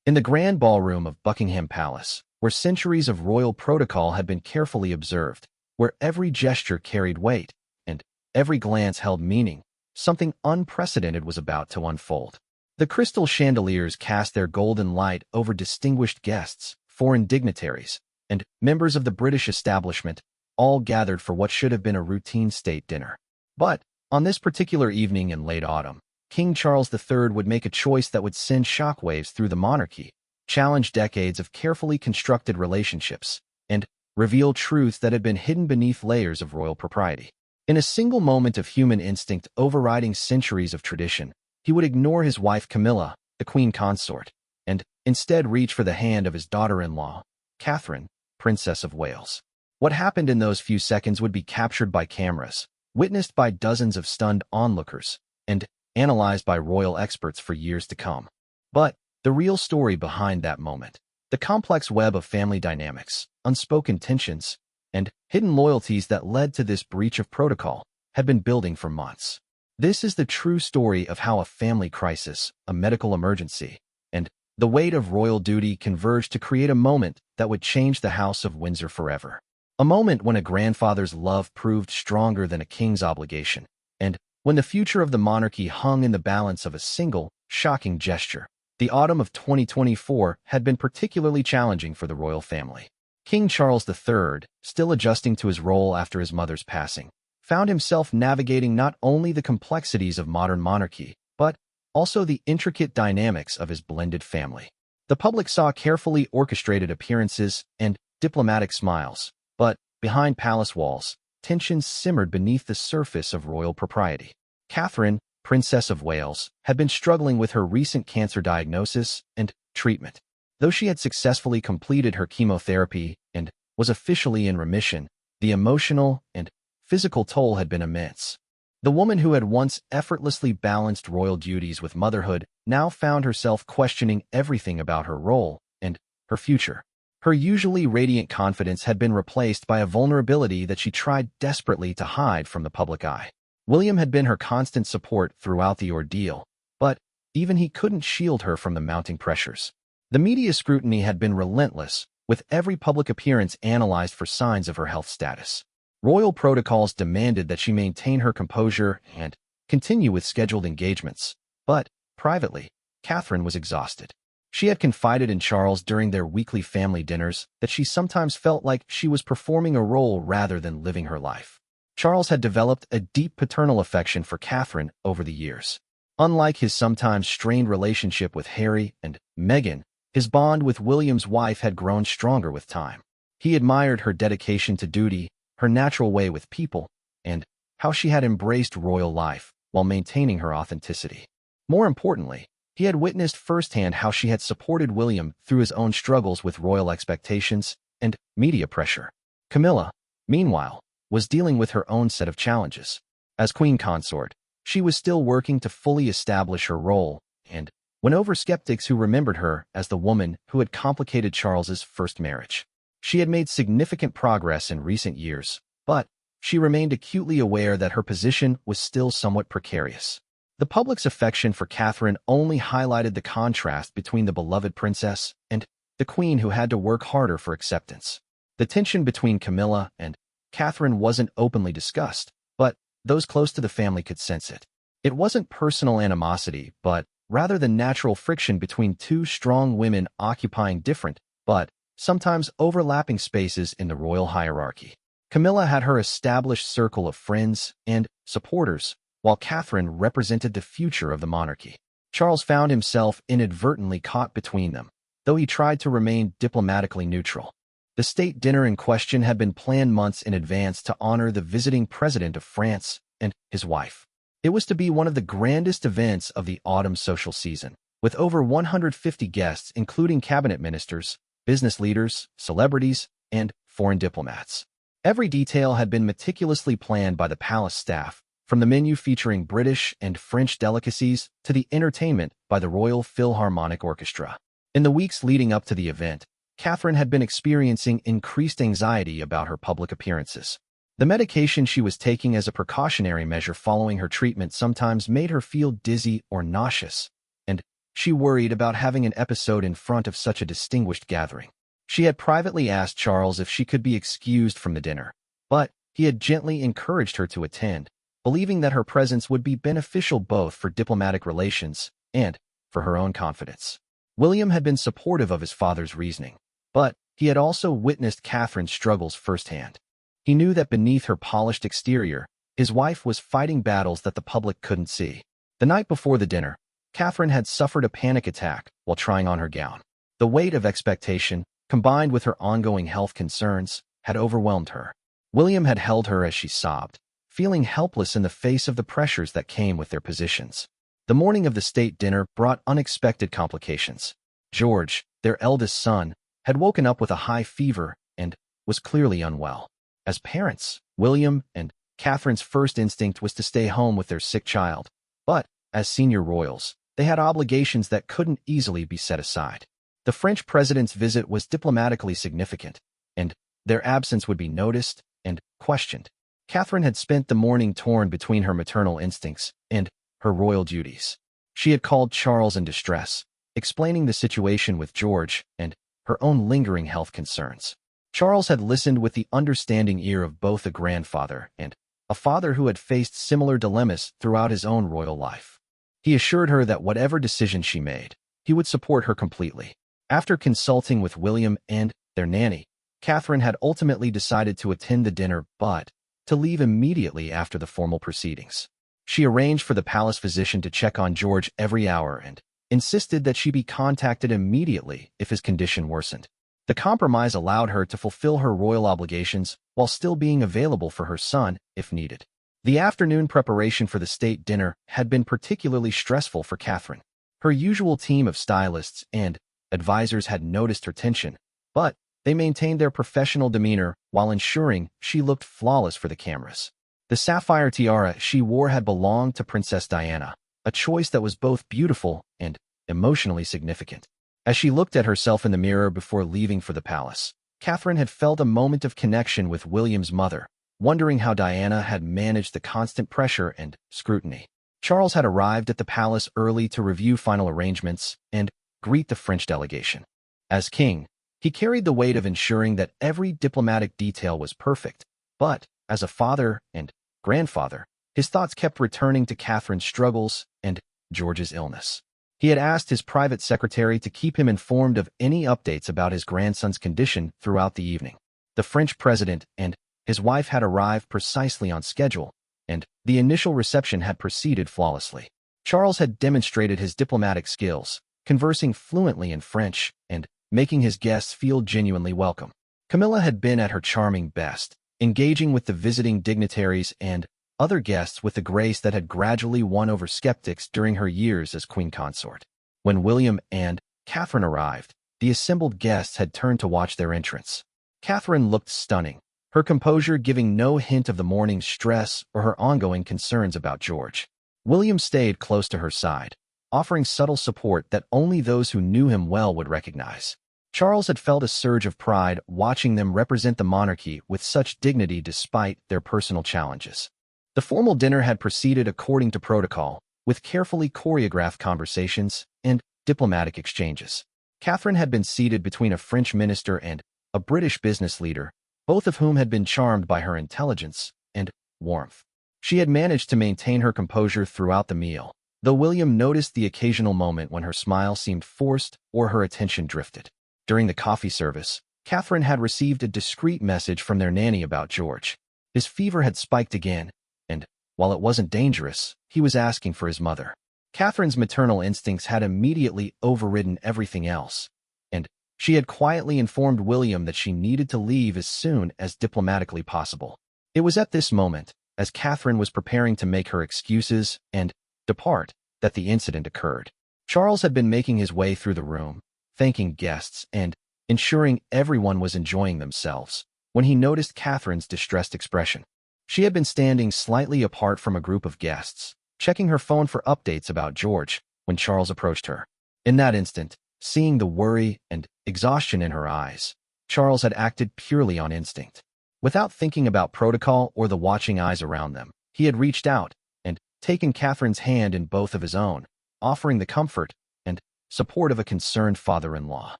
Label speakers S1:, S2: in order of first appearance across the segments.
S1: In the grand ballroom of Buckingham Palace, where centuries of royal protocol had been carefully observed, where every gesture carried weight, and every glance held meaning, something unprecedented was about to unfold. The crystal chandeliers cast their golden light over distinguished guests, foreign dignitaries, and members of the British establishment, all gathered for what should have been a routine state dinner. But, on this particular evening in late autumn, King Charles III would make a choice that would send shockwaves through the monarchy, challenge decades of carefully constructed relationships, and reveal truths that had been hidden beneath layers of royal propriety. In a single moment of human instinct overriding centuries of tradition, he would ignore his wife Camilla, the queen consort, and instead reach for the hand of his daughter-in-law, Catherine, Princess of Wales. What happened in those few seconds would be captured by cameras, witnessed by dozens of stunned onlookers, and analyzed by royal experts for years to come. But the real story behind that moment, the complex web of family dynamics, unspoken tensions, and hidden loyalties that led to this breach of protocol, had been building for months. This is the true story of how a family crisis, a medical emergency, and the weight of royal duty converged to create a moment that would change the House of Windsor forever. A moment when a grandfather's love proved stronger than a king's obligation, and when the future of the monarchy hung in the balance of a single, shocking gesture. The autumn of 2024 had been particularly challenging for the royal family. King Charles III, still adjusting to his role after his mother's passing, found himself navigating not only the complexities of modern monarchy, but also the intricate dynamics of his blended family. The public saw carefully orchestrated appearances and diplomatic smiles, but behind palace walls, tensions simmered beneath the surface of royal propriety. Catherine, Princess of Wales, had been struggling with her recent cancer diagnosis and treatment. Though she had successfully completed her chemotherapy and was officially in remission, the emotional and physical toll had been immense. The woman who had once effortlessly balanced royal duties with motherhood now found herself questioning everything about her role and her future. Her usually radiant confidence had been replaced by a vulnerability that she tried desperately to hide from the public eye. William had been her constant support throughout the ordeal, but even he couldn't shield her from the mounting pressures. The media scrutiny had been relentless, with every public appearance analyzed for signs of her health status. Royal protocols demanded that she maintain her composure and continue with scheduled engagements, but, privately, Catherine was exhausted. She had confided in Charles during their weekly family dinners that she sometimes felt like she was performing a role rather than living her life. Charles had developed a deep paternal affection for Catherine over the years. Unlike his sometimes strained relationship with Harry and Meghan, his bond with William's wife had grown stronger with time. He admired her dedication to duty, her natural way with people, and how she had embraced royal life while maintaining her authenticity. More importantly, he had witnessed firsthand how she had supported William through his own struggles with royal expectations and media pressure. Camilla, meanwhile, was dealing with her own set of challenges. As queen consort, she was still working to fully establish her role and won over skeptics who remembered her as the woman who had complicated Charles's first marriage. She had made significant progress in recent years, but she remained acutely aware that her position was still somewhat precarious. The public's affection for Catherine only highlighted the contrast between the beloved princess and the queen who had to work harder for acceptance. The tension between Camilla and Catherine wasn't openly discussed, but those close to the family could sense it. It wasn't personal animosity, but rather the natural friction between two strong women occupying different, but sometimes overlapping spaces in the royal hierarchy. Camilla had her established circle of friends and supporters, while Catherine represented the future of the monarchy. Charles found himself inadvertently caught between them, though he tried to remain diplomatically neutral. The state dinner in question had been planned months in advance to honor the visiting president of France and his wife. It was to be one of the grandest events of the autumn social season, with over 150 guests including cabinet ministers, business leaders, celebrities, and foreign diplomats. Every detail had been meticulously planned by the palace staff, from the menu featuring British and French delicacies to the entertainment by the Royal Philharmonic Orchestra. In the weeks leading up to the event, Catherine had been experiencing increased anxiety about her public appearances. The medication she was taking as a precautionary measure following her treatment sometimes made her feel dizzy or nauseous, and She worried about having an episode in front of such a distinguished gathering. She had privately asked Charles if she could be excused from the dinner, but he had gently encouraged her to attend, believing that her presence would be beneficial both for diplomatic relations and for her own confidence. William had been supportive of his father's reasoning, but he had also witnessed Catherine's struggles firsthand. He knew that beneath her polished exterior, his wife was fighting battles that the public couldn't see. The night before the dinner, Catherine had suffered a panic attack while trying on her gown. The weight of expectation, combined with her ongoing health concerns, had overwhelmed her. William had held her as she sobbed, feeling helpless in the face of the pressures that came with their positions. The morning of the state dinner brought unexpected complications. George, their eldest son, had woken up with a high fever and was clearly unwell. As parents, William and Catherine's first instinct was to stay home with their sick child, but as senior royals, they had obligations that couldn't easily be set aside. The French president's visit was diplomatically significant, and their absence would be noticed and questioned. Catherine had spent the morning torn between her maternal instincts and her royal duties. She had called Charles in distress, explaining the situation with George and her own lingering health concerns. Charles had listened with the understanding ear of both a grandfather and a father who had faced similar dilemmas throughout his own royal life. He assured her that whatever decision she made, he would support her completely. After consulting with William and their nanny, Catherine had ultimately decided to attend the dinner but to leave immediately after the formal proceedings. She arranged for the palace physician to check on George every hour and insisted that she be contacted immediately if his condition worsened. The compromise allowed her to fulfill her royal obligations while still being available for her son if needed. The afternoon preparation for the state dinner had been particularly stressful for Catherine. Her usual team of stylists and advisors had noticed her tension, but they maintained their professional demeanor while ensuring she looked flawless for the cameras. The sapphire tiara she wore had belonged to Princess Diana, a choice that was both beautiful and emotionally significant. As she looked at herself in the mirror before leaving for the palace, Catherine had felt a moment of connection with William's mother, wondering how Diana had managed the constant pressure and scrutiny. Charles had arrived at the palace early to review final arrangements and greet the French delegation. As king, he carried the weight of ensuring that every diplomatic detail was perfect, but as a father and grandfather, his thoughts kept returning to Catherine's struggles and George's illness. He had asked his private secretary to keep him informed of any updates about his grandson's condition throughout the evening. The French president and his wife had arrived precisely on schedule, and the initial reception had proceeded flawlessly. Charles had demonstrated his diplomatic skills, conversing fluently in French and making his guests feel genuinely welcome. Camilla had been at her charming best, engaging with the visiting dignitaries and other guests with the grace that had gradually won over skeptics during her years as queen consort. When William and Catherine arrived, the assembled guests had turned to watch their entrance. Catherine looked stunning, her composure giving no hint of the morning's stress or her ongoing concerns about George. William stayed close to her side, offering subtle support that only those who knew him well would recognize. Charles had felt a surge of pride watching them represent the monarchy with such dignity despite their personal challenges. The formal dinner had proceeded according to protocol, with carefully choreographed conversations and diplomatic exchanges. Catherine had been seated between a French minister and a British business leader, both of whom had been charmed by her intelligence and warmth. She had managed to maintain her composure throughout the meal, though William noticed the occasional moment when her smile seemed forced or her attention drifted. During the coffee service, Catherine had received a discreet message from their nanny about George. His fever had spiked again, and while it wasn't dangerous, he was asking for his mother. Catherine's maternal instincts had immediately overridden everything else, and she had quietly informed William that she needed to leave as soon as diplomatically possible. It was at this moment, as Catherine was preparing to make her excuses and depart, that the incident occurred. Charles had been making his way through the room, thanking guests and ensuring everyone was enjoying themselves, when he noticed Catherine's distressed expression. She had been standing slightly apart from a group of guests, checking her phone for updates about George, when Charles approached her. In that instant, seeing the worry and exhaustion in her eyes, Charles had acted purely on instinct. Without thinking about protocol or the watching eyes around them, he had reached out and taken Catherine's hand in both of his own, offering the comfort and support of a concerned father-in-law.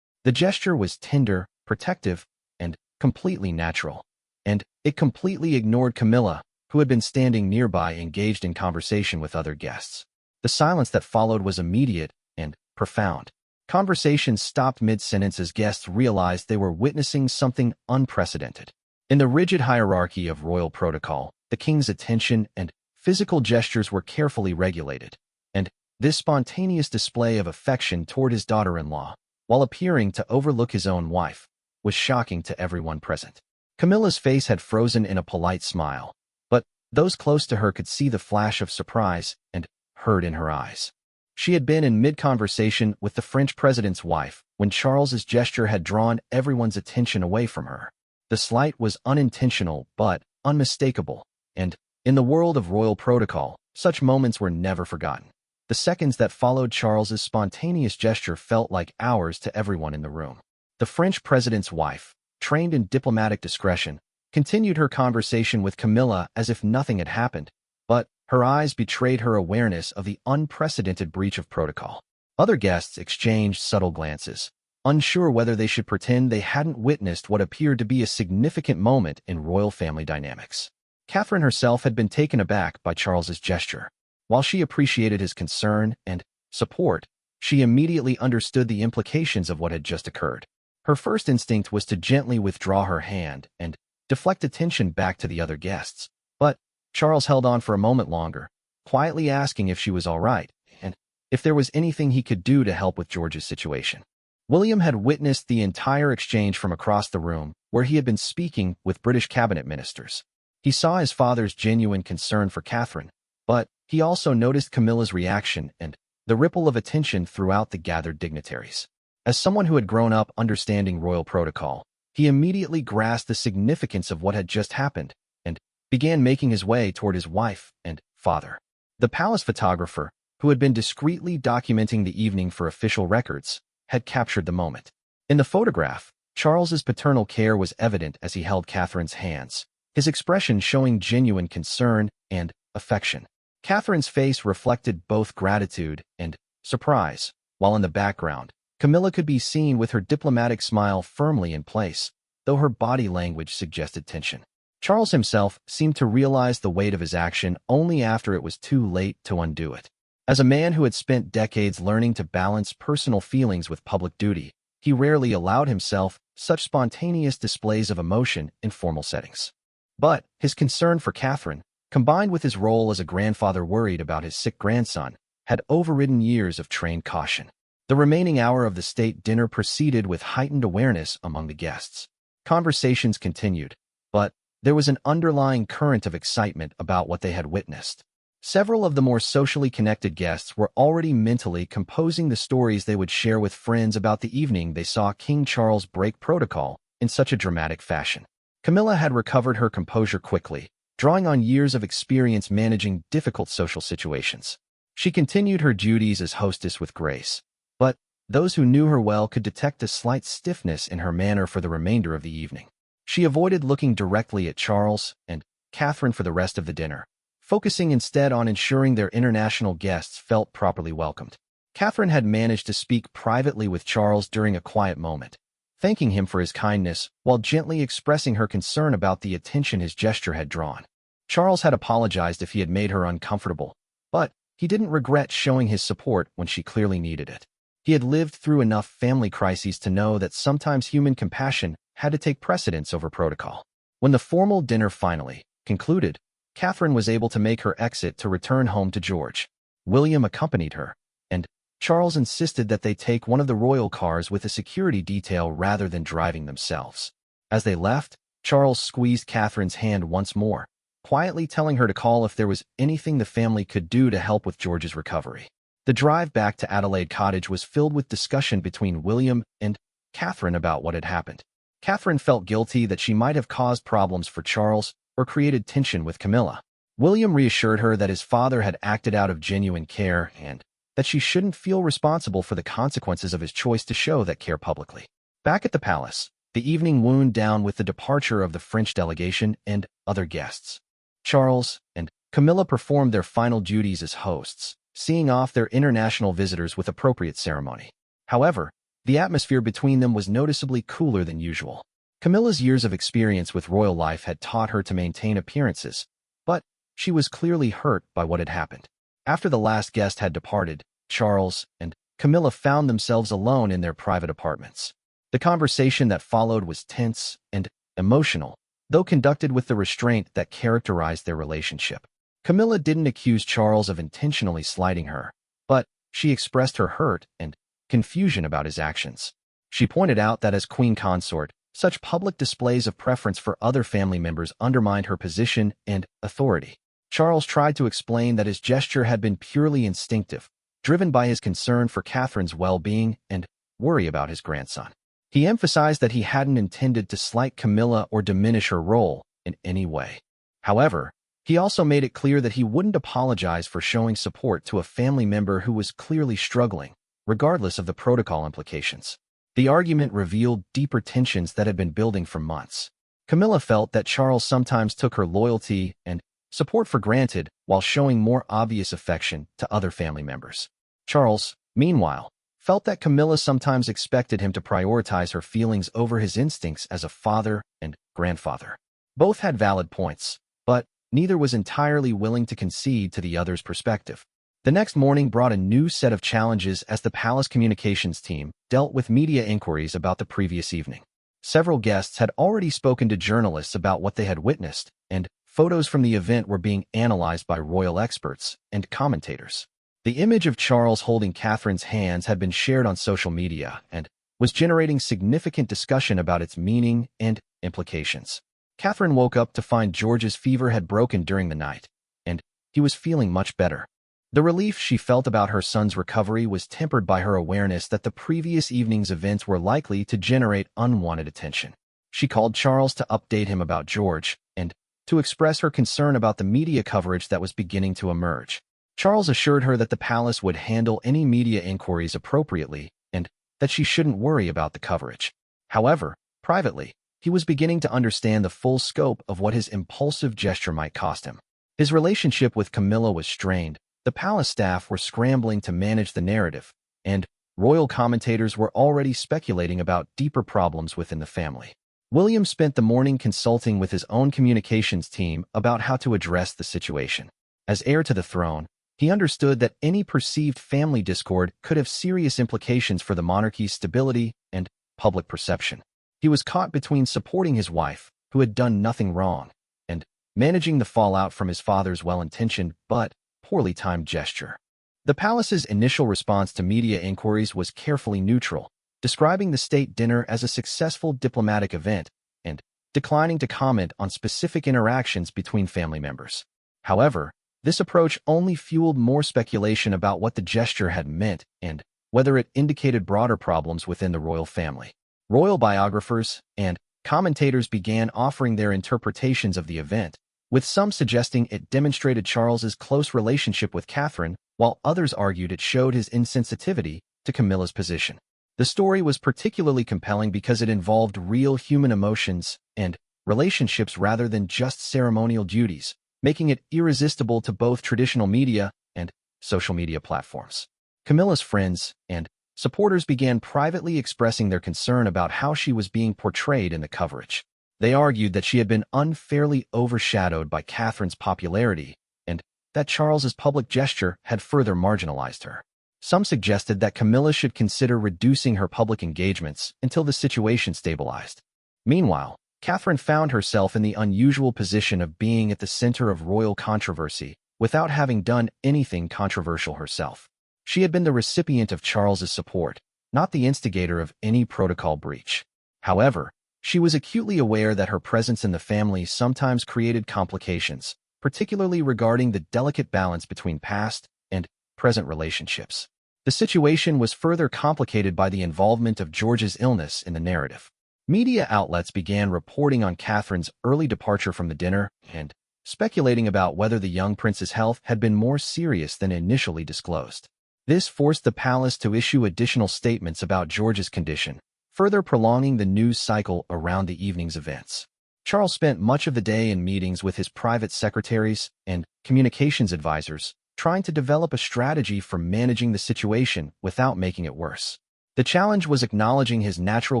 S1: The gesture was tender, protective, and completely natural, and it completely ignored Camilla, who had been standing nearby engaged in conversation with other guests. The silence that followed was immediate and profound. Conversations stopped mid-sentence as guests realized they were witnessing something unprecedented. In the rigid hierarchy of royal protocol, the king's attention and physical gestures were carefully regulated, and this spontaneous display of affection toward his daughter-in-law, while appearing to overlook his own wife, was shocking to everyone present. Camilla's face had frozen in a polite smile, but those close to her could see the flash of surprise and hurt in her eyes. She had been in mid-conversation with the French president's wife when Charles's gesture had drawn everyone's attention away from her. The slight was unintentional but unmistakable, and in the world of royal protocol, such moments were never forgotten. The seconds that followed Charles's spontaneous gesture felt like hours to everyone in the room. The French president's wife, trained in diplomatic discretion, continued her conversation with Camilla as if nothing had happened, but her eyes betrayed her awareness of the unprecedented breach of protocol. Other guests exchanged subtle glances, unsure whether they should pretend they hadn't witnessed what appeared to be a significant moment in royal family dynamics. Catherine herself had been taken aback by Charles's gesture. While she appreciated his concern and support, she immediately understood the implications of what had just occurred. Her first instinct was to gently withdraw her hand and deflect attention back to the other guests. But Charles held on for a moment longer, quietly asking if she was all right and if there was anything he could do to help with George's situation. William had witnessed the entire exchange from across the room, where he had been speaking with British cabinet ministers. He saw his father's genuine concern for Catherine, but he also noticed Camilla's reaction and the ripple of attention throughout the gathered dignitaries. As someone who had grown up understanding royal protocol, he immediately grasped the significance of what had just happened and began making his way toward his wife and father. The palace photographer, who had been discreetly documenting the evening for official records, had captured the moment. In the photograph, Charles's paternal care was evident as he held Catherine's hands, his expression showing genuine concern and affection. Catherine's face reflected both gratitude and surprise, while in the background, Camilla could be seen with her diplomatic smile firmly in place, though her body language suggested tension. Charles himself seemed to realize the weight of his action only after it was too late to undo it. As a man who had spent decades learning to balance personal feelings with public duty, he rarely allowed himself such spontaneous displays of emotion in formal settings. But his concern for Catherine, combined with his role as a grandfather worried about his sick grandson, had overridden years of trained caution. The remaining hour of the state dinner proceeded with heightened awareness among the guests. Conversations continued, but there was an underlying current of excitement about what they had witnessed. Several of the more socially connected guests were already mentally composing the stories they would share with friends about the evening they saw King Charles break protocol in such a dramatic fashion. Camilla had recovered her composure quickly, drawing on years of experience managing difficult social situations. She continued her duties as hostess with grace, but those who knew her well could detect a slight stiffness in her manner for the remainder of the evening. She avoided looking directly at Charles and Catherine for the rest of the dinner, focusing instead on ensuring their international guests felt properly welcomed. Catherine had managed to speak privately with Charles during a quiet moment, thanking him for his kindness while gently expressing her concern about the attention his gesture had drawn. Charles had apologized if he had made her uncomfortable, but he didn't regret showing his support when she clearly needed it. He had lived through enough family crises to know that sometimes human compassion had to take precedence over protocol. When the formal dinner finally concluded, Catherine was able to make her exit to return home to George. William accompanied her, and Charles insisted that they take one of the royal cars with a security detail rather than driving themselves. As they left, Charles squeezed Catherine's hand once more, quietly telling her to call if there was anything the family could do to help with George's recovery. The drive back to Adelaide Cottage was filled with discussion between William and Catherine about what had happened. Catherine felt guilty that she might have caused problems for Charles or created tension with Camilla. William reassured her that his father had acted out of genuine care and that she shouldn't feel responsible for the consequences of his choice to show that care publicly. Back at the palace, the evening wound down with the departure of the French delegation and other guests. Charles and Camilla performed their final duties as hosts, seeing off their international visitors with appropriate ceremony. However, the atmosphere between them was noticeably cooler than usual. Camilla's years of experience with royal life had taught her to maintain appearances, but she was clearly hurt by what had happened. After the last guest had departed, Charles and Camilla found themselves alone in their private apartments. The conversation that followed was tense and emotional, though conducted with the restraint that characterized their relationship. Camilla didn't accuse Charles of intentionally slighting her, but she expressed her hurt and confusion about his actions. She pointed out that as queen consort, such public displays of preference for other family members undermined her position and authority. Charles tried to explain that his gesture had been purely instinctive, driven by his concern for Catherine's well-being and worry about his grandson. He emphasized that he hadn't intended to slight Camilla or diminish her role in any way. However, he also made it clear that he wouldn't apologize for showing support to a family member who was clearly struggling, regardless of the protocol implications. The argument revealed deeper tensions that had been building for months. Camilla felt that Charles sometimes took her loyalty and support for granted while showing more obvious affection to other family members. Charles, meanwhile, felt that Camilla sometimes expected him to prioritize her feelings over his instincts as a father and grandfather. Both had valid points, but neither was entirely willing to concede to the other's perspective. The next morning brought a new set of challenges as the palace communications team dealt with media inquiries about the previous evening. Several guests had already spoken to journalists about what they had witnessed, and photos from the event were being analyzed by royal experts and commentators. The image of Charles holding Catherine's hands had been shared on social media and was generating significant discussion about its meaning and implications. Catherine woke up to find George's fever had broken during the night, and he was feeling much better. The relief she felt about her son's recovery was tempered by her awareness that the previous evening's events were likely to generate unwanted attention. She called Charles to update him about George and to express her concern about the media coverage that was beginning to emerge. Charles assured her that the palace would handle any media inquiries appropriately and that she shouldn't worry about the coverage. However, privately, he was beginning to understand the full scope of what his impulsive gesture might cost him. His relationship with Camilla was strained. The palace staff were scrambling to manage the narrative, and royal commentators were already speculating about deeper problems within the family. William spent the morning consulting with his own communications team about how to address the situation. As heir to the throne, he understood that any perceived family discord could have serious implications for the monarchy's stability and public perception. He was caught between supporting his wife, who had done nothing wrong, and managing the fallout from his father's well-intentioned but poorly timed gesture. The palace's initial response to media inquiries was carefully neutral, describing the state dinner as a successful diplomatic event and declining to comment on specific interactions between family members. However, this approach only fueled more speculation about what the gesture had meant and whether it indicated broader problems within the royal family. Royal biographers and commentators began offering their interpretations of the event, with some suggesting it demonstrated Charles's close relationship with Catherine, while others argued it showed his insensitivity to Camilla's position. The story was particularly compelling because it involved real human emotions and relationships rather than just ceremonial duties, making it irresistible to both traditional media and social media platforms. Camilla's friends and supporters began privately expressing their concern about how she was being portrayed in the coverage. They argued that she had been unfairly overshadowed by Catherine's popularity and that Charles's public gesture had further marginalized her. Some suggested that Camilla should consider reducing her public engagements until the situation stabilized. Meanwhile, Catherine found herself in the unusual position of being at the center of royal controversy without having done anything controversial herself. She had been the recipient of Charles's support, not the instigator of any protocol breach. However, she was acutely aware that her presence in the family sometimes created complications, particularly regarding the delicate balance between past and present relationships. The situation was further complicated by the involvement of George's illness in the narrative. Media outlets began reporting on Catherine's early departure from the dinner and speculating about whether the young prince's health had been more serious than initially disclosed. This forced the palace to issue additional statements about George's condition, further prolonging the news cycle around the evening's events. Charles spent much of the day in meetings with his private secretaries and communications advisors, trying to develop a strategy for managing the situation without making it worse. The challenge was acknowledging his natural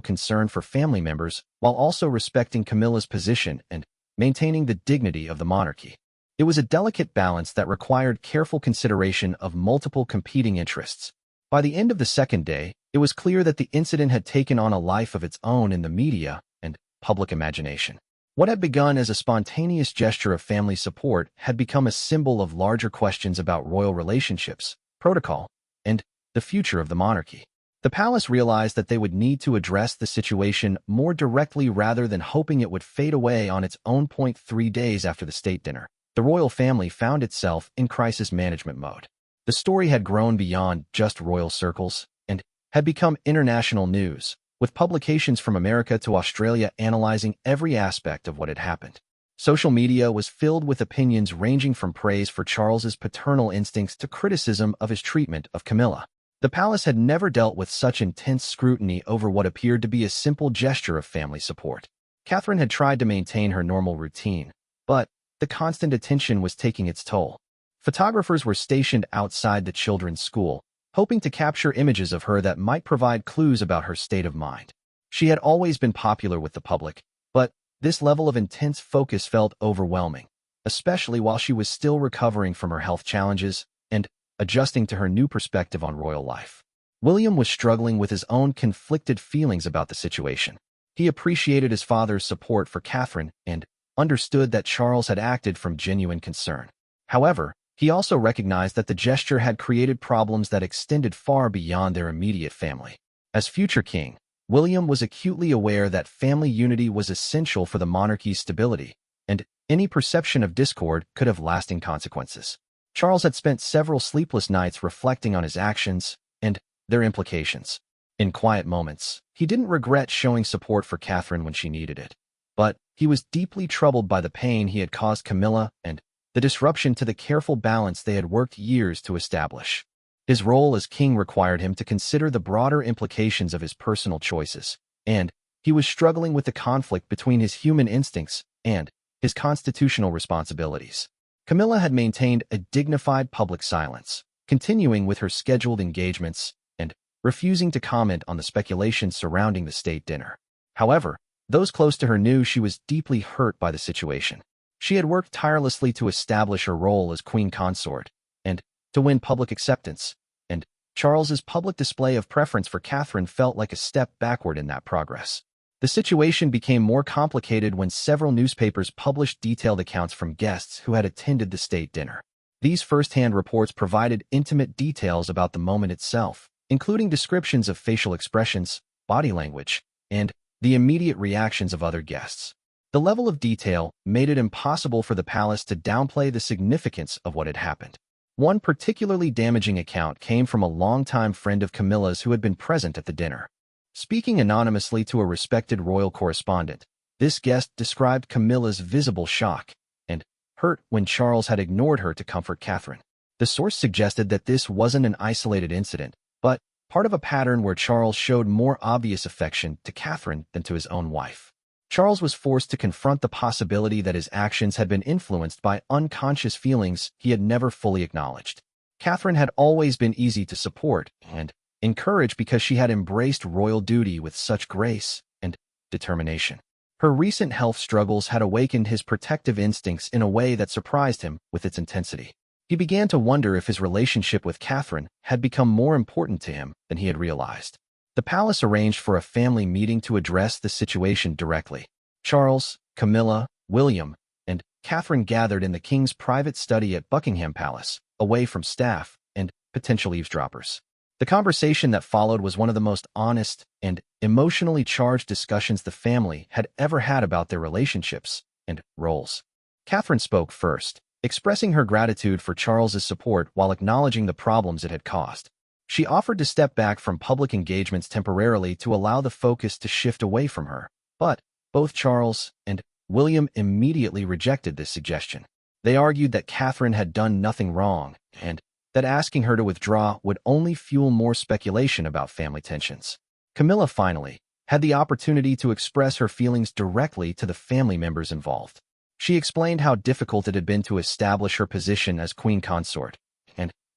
S1: concern for family members while also respecting Camilla's position and maintaining the dignity of the monarchy. It was a delicate balance that required careful consideration of multiple competing interests. By the end of the second day, it was clear that the incident had taken on a life of its own in the media and public imagination. What had begun as a spontaneous gesture of family support had become a symbol of larger questions about royal relationships, protocol, and the future of the monarchy. The palace realized that they would need to address the situation more directly rather than hoping it would fade away on its own. 3 days after the state dinner, the royal family found itself in crisis management mode. The story had grown beyond just royal circles and had become international news, with publications from America to Australia analyzing every aspect of what had happened. Social media was filled with opinions ranging from praise for Charles's paternal instincts to criticism of his treatment of Camilla. The palace had never dealt with such intense scrutiny over what appeared to be a simple gesture of family support. Catherine had tried to maintain her normal routine, but the constant attention was taking its toll. Photographers were stationed outside the children's school, hoping to capture images of her that might provide clues about her state of mind. She had always been popular with the public, but this level of intense focus felt overwhelming, especially while she was still recovering from her health challenges and adjusting to her new perspective on royal life. William was struggling with his own conflicted feelings about the situation. He appreciated his father's support for Catherine and understood that Charles had acted from genuine concern. However, he also recognized that the gesture had created problems that extended far beyond their immediate family. As future king, William was acutely aware that family unity was essential for the monarchy's stability, and any perception of discord could have lasting consequences. Charles had spent several sleepless nights reflecting on his actions and their implications. In quiet moments, he didn't regret showing support for Catherine when she needed it, but he was deeply troubled by the pain he had caused Camilla and the disruption to the careful balance they had worked years to establish. His role as king required him to consider the broader implications of his personal choices, and he was struggling with the conflict between his human instincts and his constitutional responsibilities. Camilla had maintained a dignified public silence, continuing with her scheduled engagements and refusing to comment on the speculation surrounding the state dinner. However, those close to her knew she was deeply hurt by the situation. She had worked tirelessly to establish her role as queen consort and to win public acceptance, and Charles's public display of preference for Catherine felt like a step backward in that progress. The situation became more complicated when several newspapers published detailed accounts from guests who had attended the state dinner. These first-hand reports provided intimate details about the moment itself, including descriptions of facial expressions, body language, and the immediate reactions of other guests. The level of detail made it impossible for the palace to downplay the significance of what had happened. One particularly damaging account came from a longtime friend of Camilla's who had been present at the dinner. Speaking anonymously to a respected royal correspondent, this guest described Camilla's visible shock and hurt when Charles had ignored her to comfort Catherine. The source suggested that this wasn't an isolated incident, but part of a pattern where Charles showed more obvious affection to Catherine than to his own wife. Charles was forced to confront the possibility that his actions had been influenced by unconscious feelings he had never fully acknowledged. Catherine had always been easy to support and encourage because she had embraced royal duty with such grace and determination. Her recent health struggles had awakened his protective instincts in a way that surprised him with its intensity. He began to wonder if his relationship with Catherine had become more important to him than he had realized. The palace arranged for a family meeting to address the situation directly. Charles, Camilla, William, and Catherine gathered in the king's private study at Buckingham Palace, away from staff and potential eavesdroppers. The conversation that followed was one of the most honest and emotionally charged discussions the family had ever had about their relationships and roles. Catherine spoke first, expressing her gratitude for Charles's support while acknowledging the problems it had caused. She offered to step back from public engagements temporarily to allow the focus to shift away from her, but both Charles and William immediately rejected this suggestion. They argued that Catherine had done nothing wrong and that asking her to withdraw would only fuel more speculation about family tensions. Camilla finally had the opportunity to express her feelings directly to the family members involved. She explained how difficult it had been to establish her position as queen consort,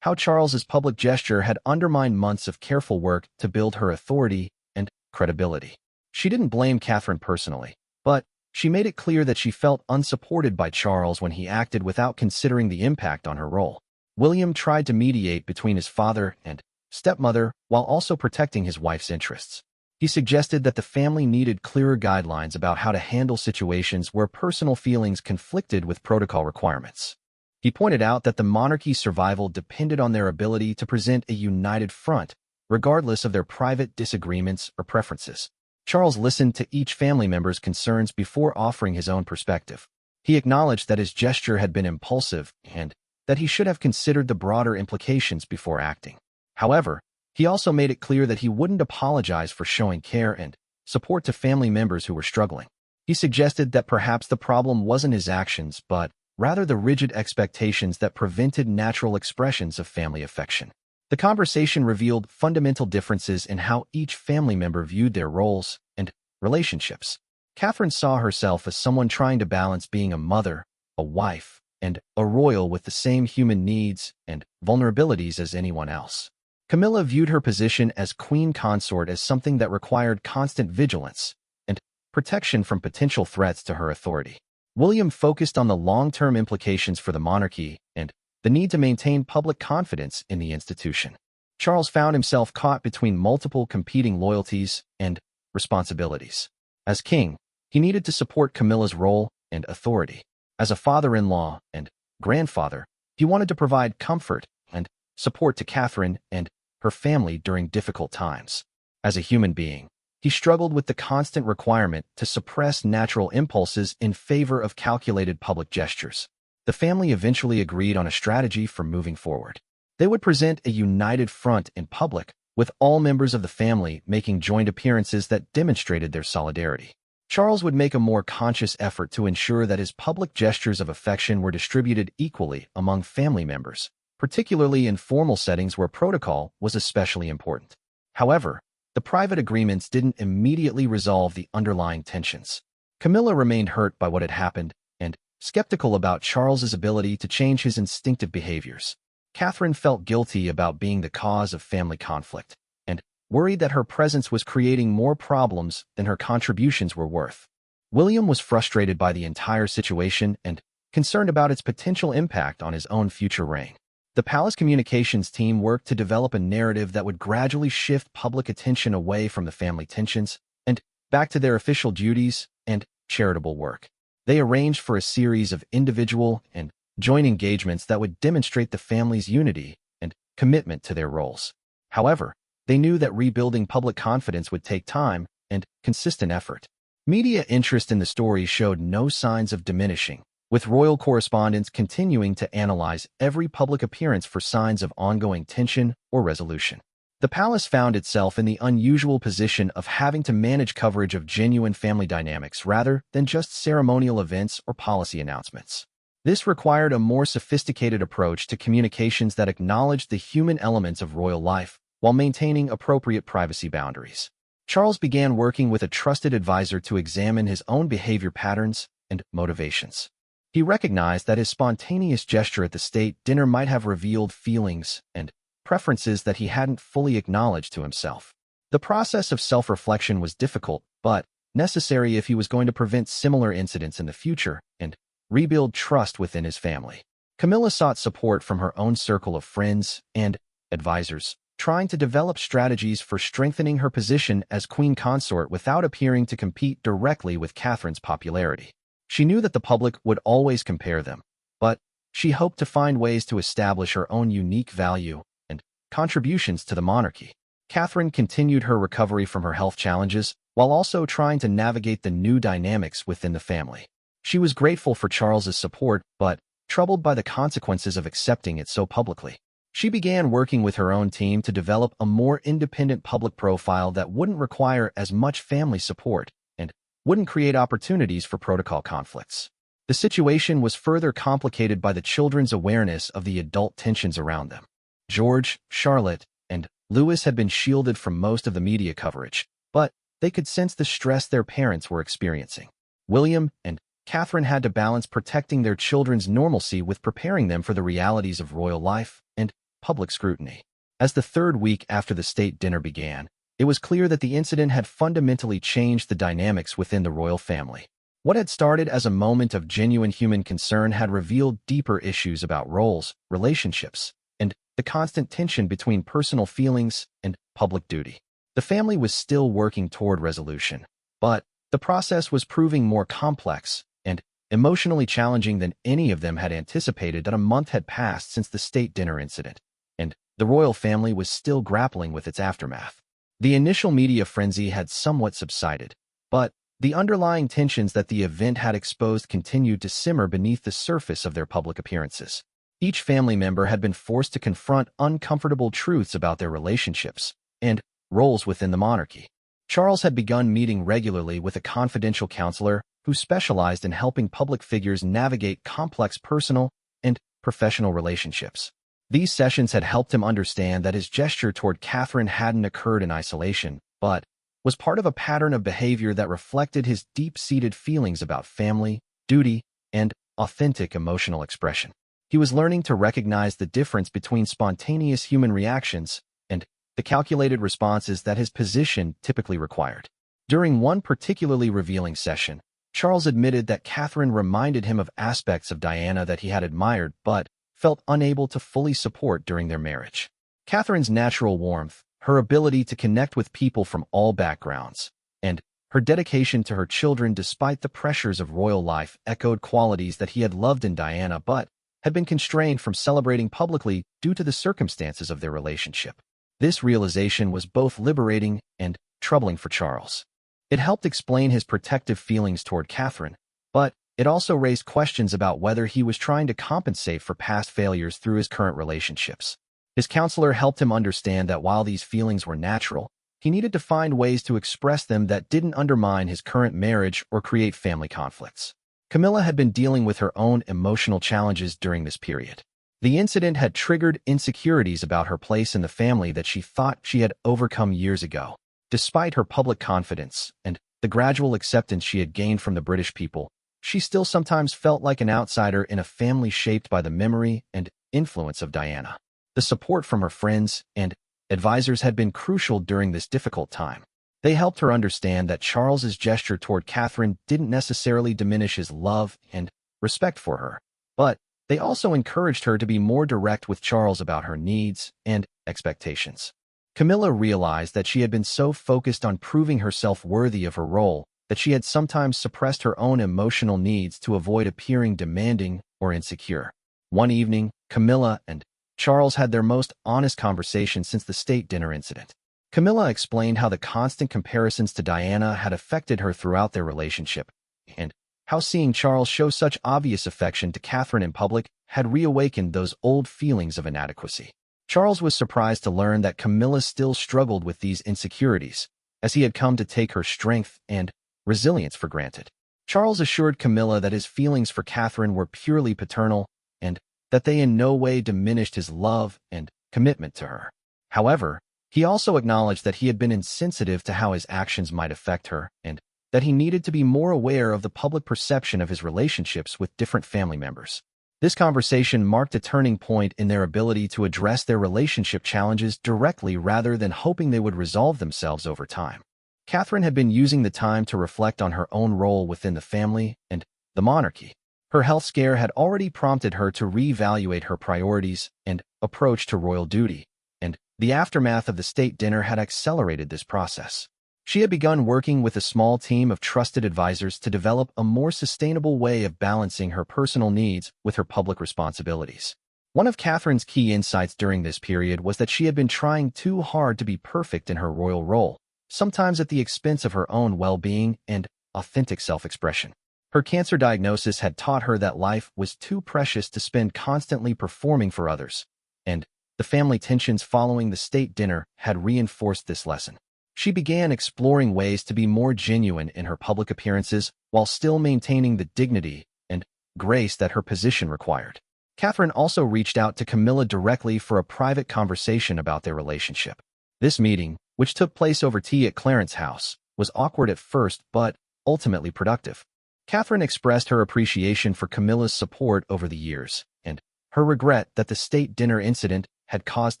S1: how Charles's public gesture had undermined months of careful work to build her authority and credibility. She didn't blame Catherine personally, but she made it clear that she felt unsupported by Charles when he acted without considering the impact on her role. William tried to mediate between his father and stepmother while also protecting his wife's interests. He suggested that the family needed clearer guidelines about how to handle situations where personal feelings conflicted with protocol requirements. He pointed out that the monarchy's survival depended on their ability to present a united front, regardless of their private disagreements or preferences. Charles listened to each family member's concerns before offering his own perspective. He acknowledged that his gesture had been impulsive and that he should have considered the broader implications before acting. However, he also made it clear that he wouldn't apologize for showing care and support to family members who were struggling. He suggested that perhaps the problem wasn't his actions, but rather the rigid expectations that prevented natural expressions of family affection. The conversation revealed fundamental differences in how each family member viewed their roles and relationships. Catherine saw herself as someone trying to balance being a mother, a wife, and a royal with the same human needs and vulnerabilities as anyone else. Camilla viewed her position as queen consort as something that required constant vigilance and protection from potential threats to her authority. William focused on the long-term implications for the monarchy and the need to maintain public confidence in the institution. Charles found himself caught between multiple competing loyalties and responsibilities. As king, he needed to support Camilla's role and authority. As a father-in-law and grandfather, he wanted to provide comfort and support to Catherine and her family during difficult times. As a human being, he struggled with the constant requirement to suppress natural impulses in favor of calculated public gestures. The family eventually agreed on a strategy for moving forward. They would present a united front in public, with all members of the family making joint appearances that demonstrated their solidarity. Charles would make a more conscious effort to ensure that his public gestures of affection were distributed equally among family members, particularly in formal settings where protocol was especially important. However, the private agreements didn't immediately resolve the underlying tensions. Camilla remained hurt by what had happened and skeptical about Charles's ability to change his instinctive behaviors. Catherine felt guilty about being the cause of family conflict and worried that her presence was creating more problems than her contributions were worth. William was frustrated by the entire situation and concerned about its potential impact on his own future reign. The palace communications team worked to develop a narrative that would gradually shift public attention away from the family tensions and back to their official duties and charitable work. They arranged for a series of individual and joint engagements that would demonstrate the family's unity and commitment to their roles. However, they knew that rebuilding public confidence would take time and consistent effort. Media interest in the story showed no signs of diminishing, with royal correspondents continuing to analyze every public appearance for signs of ongoing tension or resolution. The palace found itself in the unusual position of having to manage coverage of genuine family dynamics rather than just ceremonial events or policy announcements. This required a more sophisticated approach to communications that acknowledged the human elements of royal life while maintaining appropriate privacy boundaries. Charles began working with a trusted advisor to examine his own behavior patterns and motivations. He recognized that his spontaneous gesture at the state dinner might have revealed feelings and preferences that he hadn't fully acknowledged to himself. The process of self-reflection was difficult, but necessary if he was going to prevent similar incidents in the future and rebuild trust within his family. Camilla sought support from her own circle of friends and advisors, trying to develop strategies for strengthening her position as queen consort without appearing to compete directly with Catherine's popularity. She knew that the public would always compare them, but she hoped to find ways to establish her own unique value and contributions to the monarchy. Catherine continued her recovery from her health challenges while also trying to navigate the new dynamics within the family. She was grateful for Charles's support, but troubled by the consequences of accepting it so publicly. She began working with her own team to develop a more independent public profile that wouldn't require as much family support and wouldn't create opportunities for protocol conflicts. The situation was further complicated by the children's awareness of the adult tensions around them. George, Charlotte, and Louis had been shielded from most of the media coverage, but they could sense the stress their parents were experiencing. William and Catherine had to balance protecting their children's normalcy with preparing them for the realities of royal life and public scrutiny. As the third week after the state dinner began, it was clear that the incident had fundamentally changed the dynamics within the royal family. What had started as a moment of genuine human concern had revealed deeper issues about roles, relationships, and the constant tension between personal feelings and public duty. The family was still working toward resolution, but the process was proving more complex and emotionally challenging than any of them had anticipated. That a month had passed since the state dinner incident, and the royal family was still grappling with its aftermath. The initial media frenzy had somewhat subsided, but the underlying tensions that the event had exposed continued to simmer beneath the surface of their public appearances. Each family member had been forced to confront uncomfortable truths about their relationships and roles within the monarchy. Charles had begun meeting regularly with a confidential counselor who specialized in helping public figures navigate complex personal and professional relationships. These sessions had helped him understand that his gesture toward Catherine hadn't occurred in isolation, but was part of a pattern of behavior that reflected his deep-seated feelings about family, duty, and authentic emotional expression. He was learning to recognize the difference between spontaneous human reactions and the calculated responses that his position typically required. During one particularly revealing session, Charles admitted that Catherine reminded him of aspects of Diana that he had admired but felt unable to fully support during their marriage. Catherine's natural warmth, her ability to connect with people from all backgrounds, and her dedication to her children despite the pressures of royal life echoed qualities that he had loved in Diana but had been constrained from celebrating publicly due to the circumstances of their relationship. This realization was both liberating and troubling for Charles. It helped explain his protective feelings toward Catherine, but it also raised questions about whether he was trying to compensate for past failures through his current relationships. His counselor helped him understand that while these feelings were natural, he needed to find ways to express them that didn't undermine his current marriage or create family conflicts. Camilla had been dealing with her own emotional challenges during this period. The incident had triggered insecurities about her place in the family that she thought she had overcome years ago. Despite her public confidence and the gradual acceptance she had gained from the British people, she still sometimes felt like an outsider in a family shaped by the memory and influence of Diana. The support from her friends and advisors had been crucial during this difficult time. They helped her understand that Charles's gesture toward Catherine didn't necessarily diminish his love and respect for her, but they also encouraged her to be more direct with Charles about her needs and expectations. Camilla realized that she had been so focused on proving herself worthy of her role that she had sometimes suppressed her own emotional needs to avoid appearing demanding or insecure. One evening, Camilla and Charles had their most honest conversation since the state dinner incident. Camilla explained how the constant comparisons to Diana had affected her throughout their relationship, and how seeing Charles show such obvious affection to Catherine in public had reawakened those old feelings of inadequacy. Charles was surprised to learn that Camilla still struggled with these insecurities, as he had come to take her strength and resilience for granted. Charles assured Camilla that his feelings for Catherine were purely paternal and that they in no way diminished his love and commitment to her. However, he also acknowledged that he had been insensitive to how his actions might affect her and that he needed to be more aware of the public perception of his relationships with different family members. This conversation marked a turning point in their ability to address their relationship challenges directly rather than hoping they would resolve themselves over time. Catherine had been using the time to reflect on her own role within the family and the monarchy. Her health scare had already prompted her to reevaluate her priorities and approach to royal duty, and the aftermath of the state dinner had accelerated this process. She had begun working with a small team of trusted advisors to develop a more sustainable way of balancing her personal needs with her public responsibilities. One of Catherine's key insights during this period was that she had been trying too hard to be perfect in her royal role, sometimes at the expense of her own well-being and authentic self-expression. Her cancer diagnosis had taught her that life was too precious to spend constantly performing for others, and the family tensions following the state dinner had reinforced this lesson. She began exploring ways to be more genuine in her public appearances while still maintaining the dignity and grace that her position required. Catherine also reached out to Camilla directly for a private conversation about their relationship. This meeting, which took place over tea at Clarence's house, was awkward at first but ultimately productive. Catherine expressed her appreciation for Camilla's support over the years and her regret that the state dinner incident had caused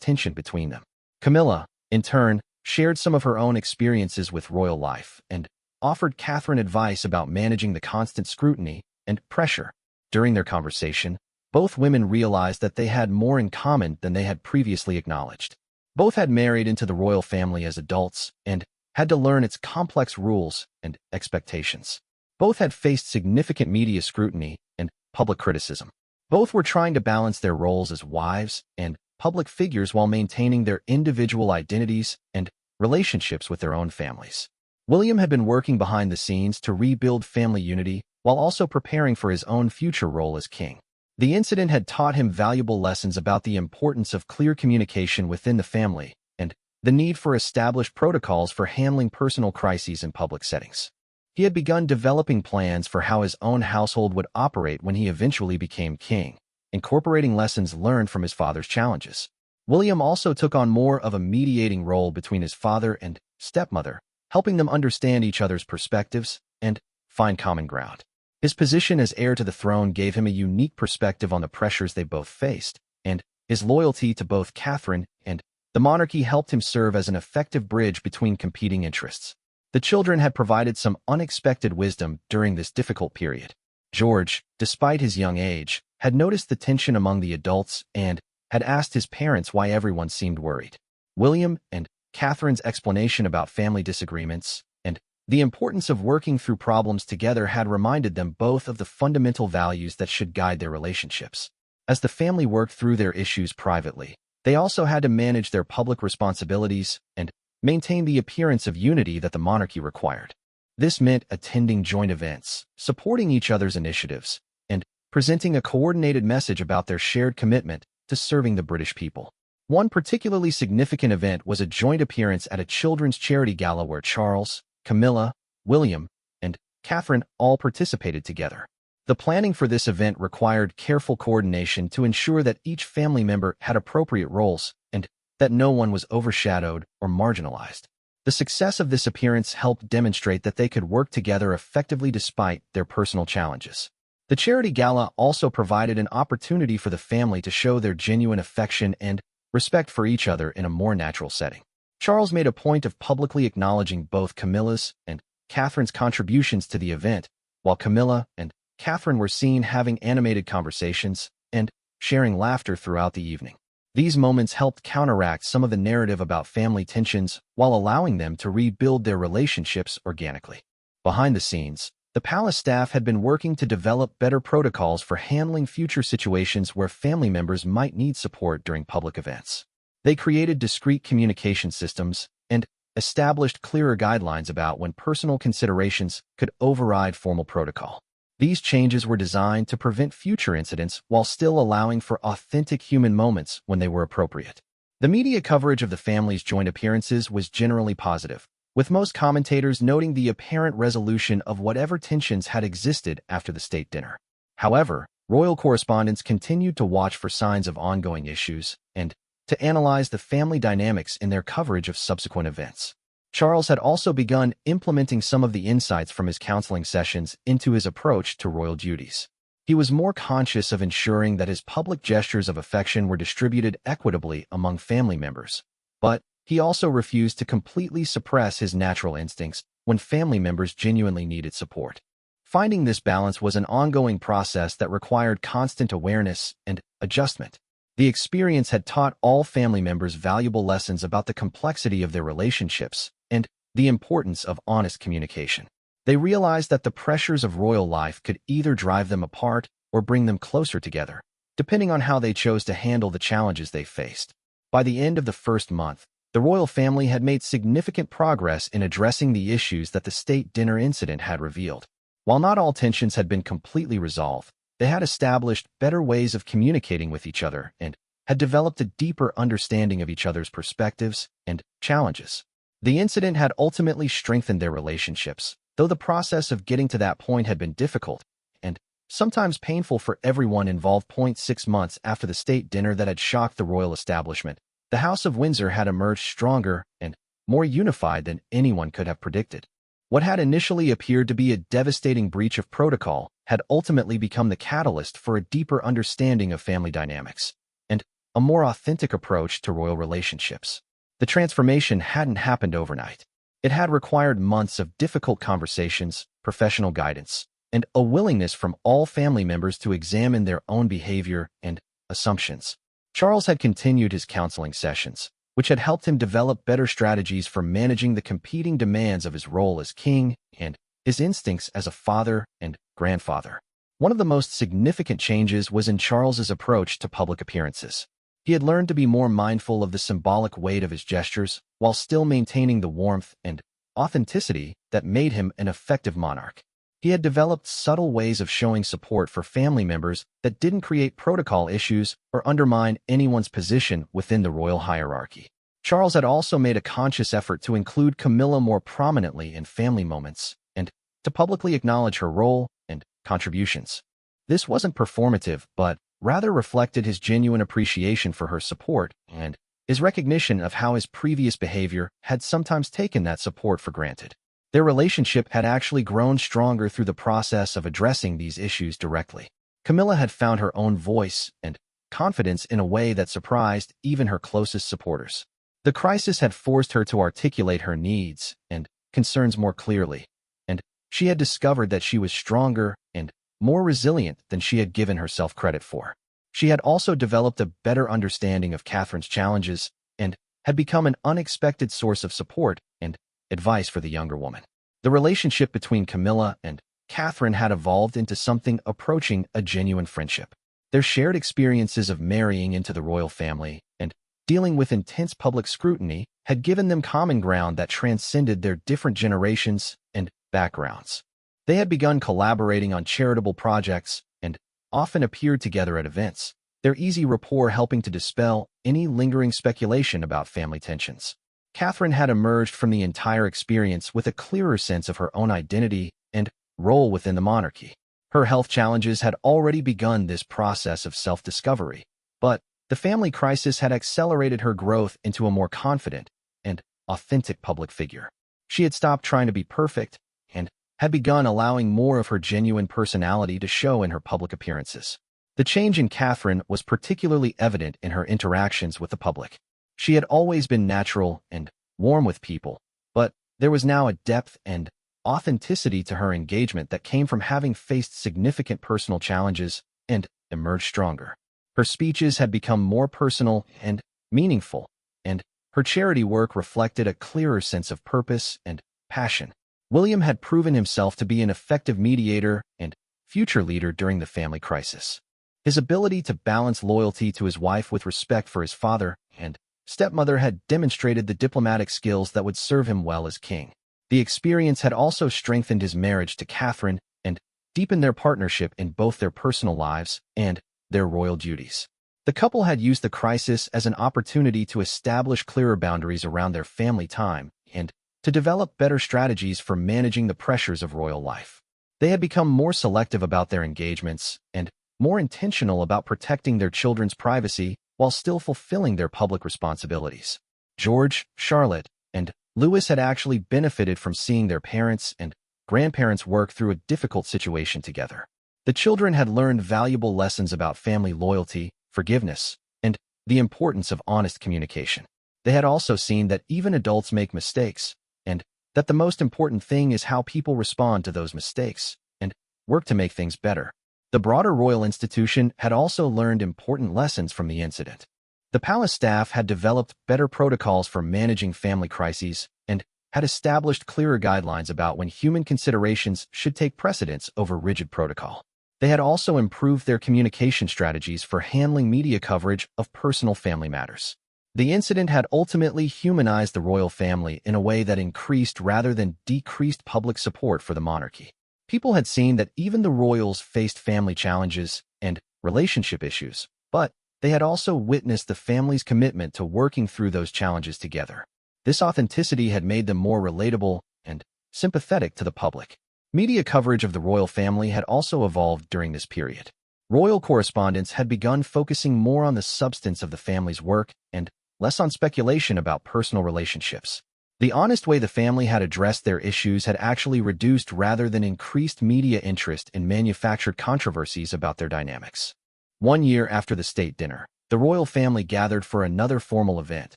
S1: tension between them. Camilla, in turn, shared some of her own experiences with royal life and offered Catherine advice about managing the constant scrutiny and pressure. During their conversation, both women realized that they had more in common than they had previously acknowledged. Both had married into the royal family as adults and had to learn its complex rules and expectations. Both had faced significant media scrutiny and public criticism. Both were trying to balance their roles as wives and public figures while maintaining their individual identities and relationships with their own families. William had been working behind the scenes to rebuild family unity while also preparing for his own future role as king. The incident had taught him valuable lessons about the importance of clear communication within the family and the need for established protocols for handling personal crises in public settings. He had begun developing plans for how his own household would operate when he eventually became king, incorporating lessons learned from his father's challenges. William also took on more of a mediating role between his father and stepmother, helping them understand each other's perspectives and find common ground. His position as heir to the throne gave him a unique perspective on the pressures they both faced, and his loyalty to both Catherine and the monarchy helped him serve as an effective bridge between competing interests. The children had provided some unexpected wisdom during this difficult period. George, despite his young age, had noticed the tension among the adults and had asked his parents why everyone seemed worried. William and Catherine's explanation about family disagreements and the importance of working through problems together had reminded them both of the fundamental values that should guide their relationships. As the family worked through their issues privately, they also had to manage their public responsibilities and maintain the appearance of unity that the monarchy required. This meant attending joint events, supporting each other's initiatives, and presenting a coordinated message about their shared commitment to serving the British people. One particularly significant event was a joint appearance at a children's charity gala where Charles, Camilla, William, and Catherine all participated together. The planning for this event required careful coordination to ensure that each family member had appropriate roles and that no one was overshadowed or marginalized. The success of this appearance helped demonstrate that they could work together effectively despite their personal challenges. The charity gala also provided an opportunity for the family to show their genuine affection and respect for each other in a more natural setting. Charles made a point of publicly acknowledging both Camilla's and Catherine's contributions to the event, while Camilla and Catherine were seen having animated conversations and sharing laughter throughout the evening. These moments helped counteract some of the narrative about family tensions while allowing them to rebuild their relationships organically. Behind the scenes, the palace staff had been working to develop better protocols for handling future situations where family members might need support during public events. They created discreet communication systems and established clearer guidelines about when personal considerations could override formal protocol. These changes were designed to prevent future incidents while still allowing for authentic human moments when they were appropriate. The media coverage of the family's joint appearances was generally positive, with most commentators noting the apparent resolution of whatever tensions had existed after the state dinner. However, royal correspondents continued to watch for signs of ongoing issues and to analyze the family dynamics in their coverage of subsequent events. Charles had also begun implementing some of the insights from his counseling sessions into his approach to royal duties. He was more conscious of ensuring that his public gestures of affection were distributed equitably among family members, but he also refused to completely suppress his natural instincts when family members genuinely needed support. Finding this balance was an ongoing process that required constant awareness and adjustment. The experience had taught all family members valuable lessons about the complexity of their relationships and the importance of honest communication. They realized that the pressures of royal life could either drive them apart or bring them closer together, depending on how they chose to handle the challenges they faced. By the end of the first month, the royal family had made significant progress in addressing the issues that the state dinner incident had revealed. While not all tensions had been completely resolved, they had established better ways of communicating with each other and had developed a deeper understanding of each other's perspectives and challenges. The incident had ultimately strengthened their relationships, though the process of getting to that point had been difficult and sometimes painful for everyone involved. 6 months after the state dinner that had shocked the royal establishment, the House of Windsor had emerged stronger and more unified than anyone could have predicted. What had initially appeared to be a devastating breach of protocol had ultimately become the catalyst for a deeper understanding of family dynamics and a more authentic approach to royal relationships. The transformation hadn't happened overnight. It had required months of difficult conversations, professional guidance, and a willingness from all family members to examine their own behavior and assumptions. Charles had continued his counseling sessions, which had helped him develop better strategies for managing the competing demands of his role as king and his instincts as a father and grandfather. One of the most significant changes was in Charles's approach to public appearances. He had learned to be more mindful of the symbolic weight of his gestures while still maintaining the warmth and authenticity that made him an effective monarch. He had developed subtle ways of showing support for family members that didn't create protocol issues or undermine anyone's position within the royal hierarchy. Charles had also made a conscious effort to include Camilla more prominently in family moments and to publicly acknowledge her role and contributions. This wasn't performative, but rather reflected his genuine appreciation for her support and his recognition of how his previous behavior had sometimes taken that support for granted. Their relationship had actually grown stronger through the process of addressing these issues directly. Camilla had found her own voice and confidence in a way that surprised even her closest supporters. The crisis had forced her to articulate her needs and concerns more clearly, and she had discovered that she was stronger and more resilient than she had given herself credit for. She had also developed a better understanding of Catherine's challenges and had become an unexpected source of support and advice for the younger woman. The relationship between Camilla and Catherine had evolved into something approaching a genuine friendship. Their shared experiences of marrying into the royal family and dealing with intense public scrutiny had given them common ground that transcended their different generations and backgrounds. They had begun collaborating on charitable projects and often appeared together at events, their easy rapport helping to dispel any lingering speculation about family tensions. Catherine had emerged from the entire experience with a clearer sense of her own identity and role within the monarchy. Her health challenges had already begun this process of self-discovery, but the family crisis had accelerated her growth into a more confident and authentic public figure. She had stopped trying to be perfect and had begun allowing more of her genuine personality to show in her public appearances. The change in Catherine was particularly evident in her interactions with the public. She had always been natural and warm with people, but there was now a depth and authenticity to her engagement that came from having faced significant personal challenges and emerged stronger. Her speeches had become more personal and meaningful, and her charity work reflected a clearer sense of purpose and passion. William had proven himself to be an effective mediator and future leader during the family crisis. His ability to balance loyalty to his wife with respect for his father and stepmother had demonstrated the diplomatic skills that would serve him well as king. The experience had also strengthened his marriage to Catherine and deepened their partnership in both their personal lives and their royal duties. The couple had used the crisis as an opportunity to establish clearer boundaries around their family time and to develop better strategies for managing the pressures of royal life. They had become more selective about their engagements and more intentional about protecting their children's privacy while still fulfilling their public responsibilities. George, Charlotte, and Louis had actually benefited from seeing their parents and grandparents work through a difficult situation together. The children had learned valuable lessons about family loyalty, forgiveness, and the importance of honest communication. They had also seen that even adults make mistakes, and that the most important thing is how people respond to those mistakes and work to make things better. The broader royal institution had also learned important lessons from the incident. The palace staff had developed better protocols for managing family crises and had established clearer guidelines about when human considerations should take precedence over rigid protocol. They had also improved their communication strategies for handling media coverage of personal family matters. The incident had ultimately humanized the royal family in a way that increased rather than decreased public support for the monarchy. People had seen that even the royals faced family challenges and relationship issues, but they had also witnessed the family's commitment to working through those challenges together. This authenticity had made them more relatable and sympathetic to the public. Media coverage of the royal family had also evolved during this period. Royal correspondents had begun focusing more on the substance of the family's work and less on speculation about personal relationships. The honest way the family had addressed their issues had actually reduced rather than increased media interest in manufactured controversies about their dynamics. 1 year after the state dinner, the royal family gathered for another formal event.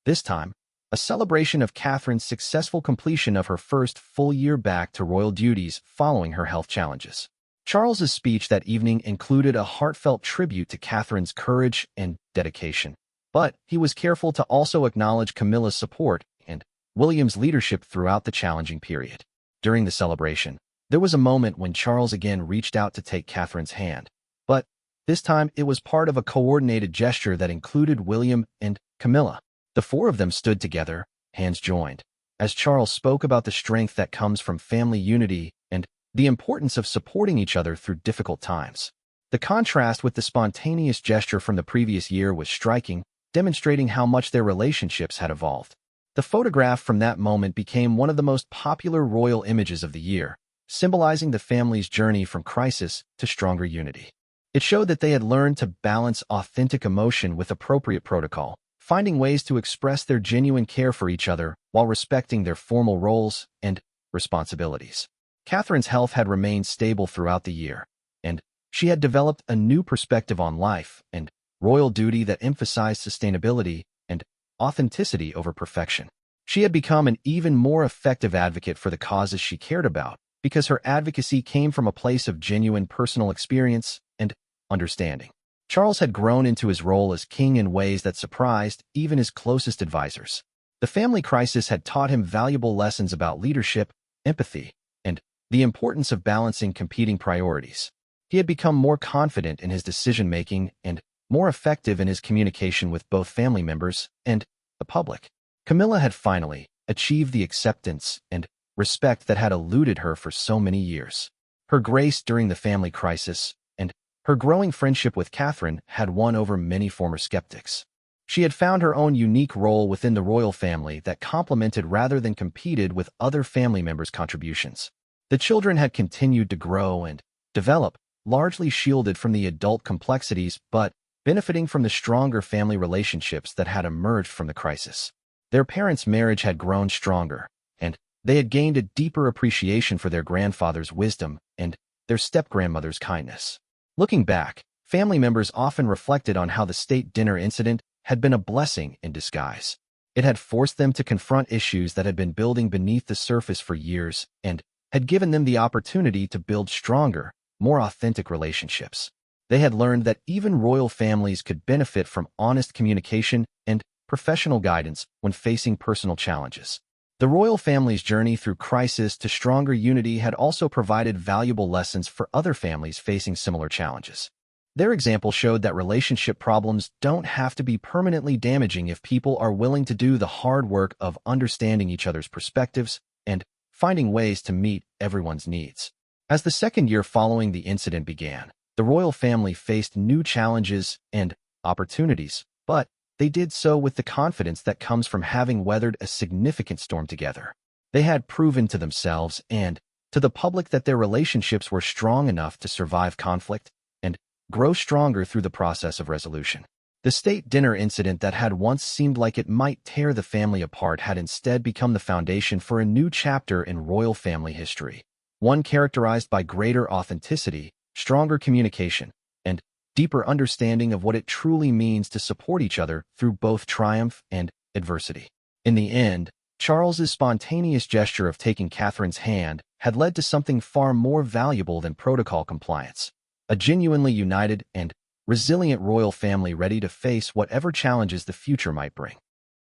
S1: This time, a celebration of Catherine's successful completion of her first full year back to royal duties following her health challenges. Charles's speech that evening included a heartfelt tribute to Catherine's courage and dedication. But he was careful to also acknowledge Camilla's support and William's leadership throughout the challenging period. During the celebration, there was a moment when Charles again reached out to take Catherine's hand. But this time, it was part of a coordinated gesture that included William and Camilla. The four of them stood together, hands joined, as Charles spoke about the strength that comes from family unity and the importance of supporting each other through difficult times. The contrast with the spontaneous gesture from the previous year was striking, demonstrating how much their relationships had evolved. The photograph from that moment became one of the most popular royal images of the year, symbolizing the family's journey from crisis to stronger unity. It showed that they had learned to balance authentic emotion with appropriate protocol, finding ways to express their genuine care for each other while respecting their formal roles and responsibilities. Catherine's health had remained stable throughout the year, and she had developed a new perspective on life and royal duty that emphasized sustainability and authenticity over perfection. She had become an even more effective advocate for the causes she cared about because her advocacy came from a place of genuine personal experience and understanding. Charles had grown into his role as king in ways that surprised even his closest advisors. The family crisis had taught him valuable lessons about leadership, empathy, and the importance of balancing competing priorities. He had become more confident in his decision-making and more effective in his communication with both family members and the public. Camilla had finally achieved the acceptance and respect that had eluded her for so many years. Her grace during the family crisis and her growing friendship with Catherine had won over many former skeptics. She had found her own unique role within the royal family that complemented rather than competed with other family members' contributions. The children had continued to grow and develop, largely shielded from the adult complexities but benefiting from the stronger family relationships that had emerged from the crisis. Their parents' marriage had grown stronger, and they had gained a deeper appreciation for their grandfather's wisdom and their step-grandmother's kindness. Looking back, family members often reflected on how the state dinner incident had been a blessing in disguise. It had forced them to confront issues that had been building beneath the surface for years and had given them the opportunity to build stronger, more authentic relationships. They had learned that even royal families could benefit from honest communication and professional guidance when facing personal challenges. The royal family's journey through crisis to stronger unity had also provided valuable lessons for other families facing similar challenges. Their example showed that relationship problems don't have to be permanently damaging if people are willing to do the hard work of understanding each other's perspectives and finding ways to meet everyone's needs. As the second year following the incident began, the royal family faced new challenges and opportunities, but they did so with the confidence that comes from having weathered a significant storm together. They had proven to themselves and to the public that their relationships were strong enough to survive conflict and grow stronger through the process of resolution. The state dinner incident that had once seemed like it might tear the family apart had instead become the foundation for a new chapter in royal family history, one characterized by greater authenticity, stronger communication, and deeper understanding of what it truly means to support each other through both triumph and adversity. In the end, Charles's spontaneous gesture of taking Catherine's hand had led to something far more valuable than protocol compliance, a genuinely united and resilient royal family ready to face whatever challenges the future might bring.